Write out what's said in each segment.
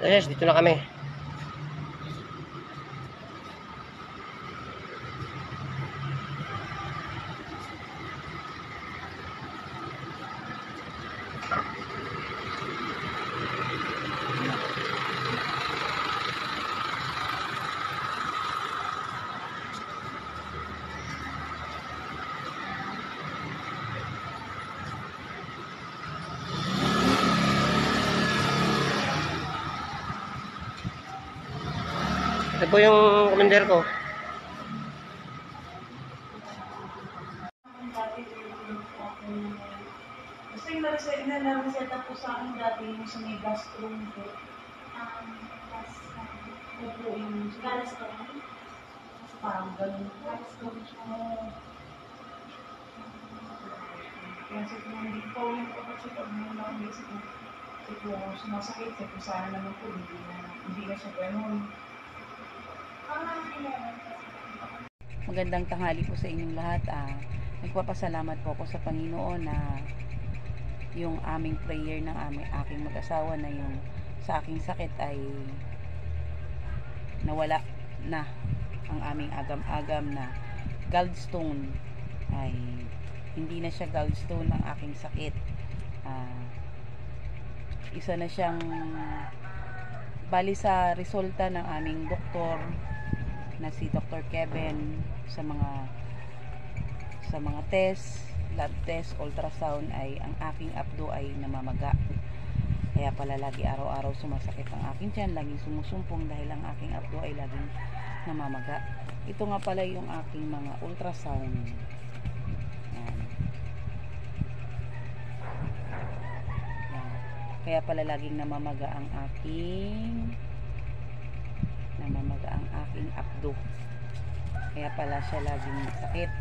Yes, dito na kami. Ito po yung commander ko. Gusto yung nareseta po sa akin dati yung sa may gastron po. Opo, yung gastron. Parang ganun. Gastron siya. Kasi kung hindi po yung kapatid, pag may mga basic na kung sumasakit, kung sana naman po, hindi na siya ganun. Magandang tanghali po sa inyong lahat. Nagpapasalamat po ako sa Panginoon na yung aming prayer ng aking mag-asawa na yung sa aking sakit ay nawala na. Ang aming agam-agam na gallstone ay hindi na siya gallstone ang aking sakit. Isa na siyang bali sa resulta ng aming doktor na si Dr. Kevin sa mga test, lab test, ultrasound ay ang aking abdo ay namamaga. Kaya pala lagi araw-araw sumasakit ang aking tiyan, laging sumusumpong dahil ang aking abdo ay laging namamaga. Ito nga pala yung aking mga ultrasound. Yan. Yan. Kaya pala laging namamaga ang aking abdo. Kaya pala siya laging sakit.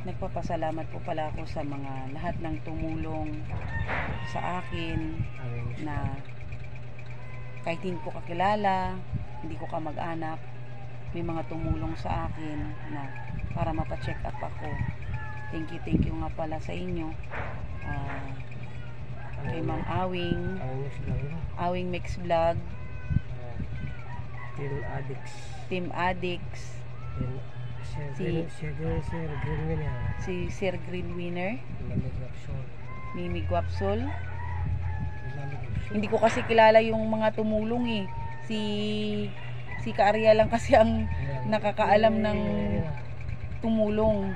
Nagpapasalamat po pala ako sa mga lahat ng tumulong sa akin na kahit hindi ko kakilala, hindi ko kamag-anak, may mga tumulong sa akin na para mapacheck up ako. Thank you nga pala sa inyo. Kay Ma'am Awing Mix Vlog, Team Addicts, si Sir Green Winner, Mimi Guapsol. Hindi ko kasi kilala yung mga tumulong eh. Si Kaaria lang kasi ang nakakaalam ng tumulong.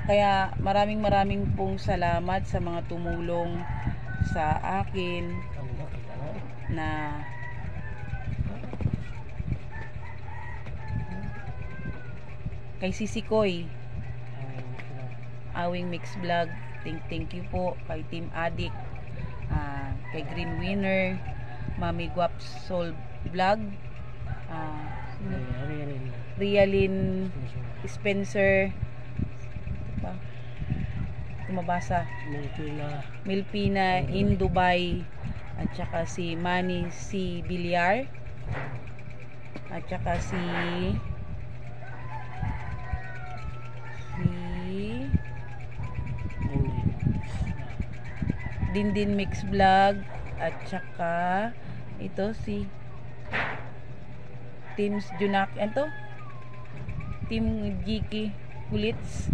Kaya maraming pong salamat sa mga tumulong sa akin na kay Sisikoy, Awing Mix Vlog, thank you po. Kay Team Addict, kay Green Winner, Mami Guapsol Vlog, Rialin Spencer, tumabasa, Milpina in Dubai, at saka si Manny si Bilyar, at saka si Dindin Mix Vlog, at saka ito si Teams Junak, ito Team Giki Kulits.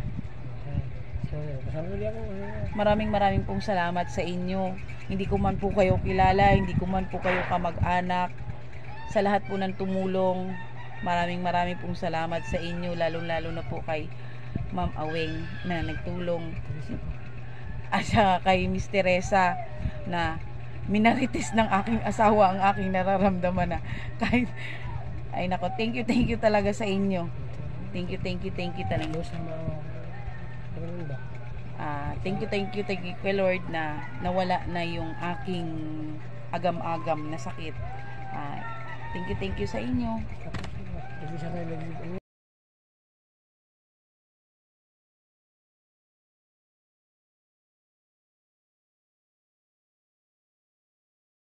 Maraming pong salamat sa inyo. Hindi ko man po kayo kilala, hindi ko man po kayo kamag-anak. Sa lahat po ng tumulong, maraming pong salamat sa inyo, lalo na po kay Ma'am Awing na nagtulong, at saka kay Miss Teresa na minarites ng aking asawa ang aking nararamdaman na kahit ay nako, thank you talaga sa inyo. Thank you talaga. Thank you kay Lord na nawala na yung aking agam-agam na sakit. Thank you sa inyo.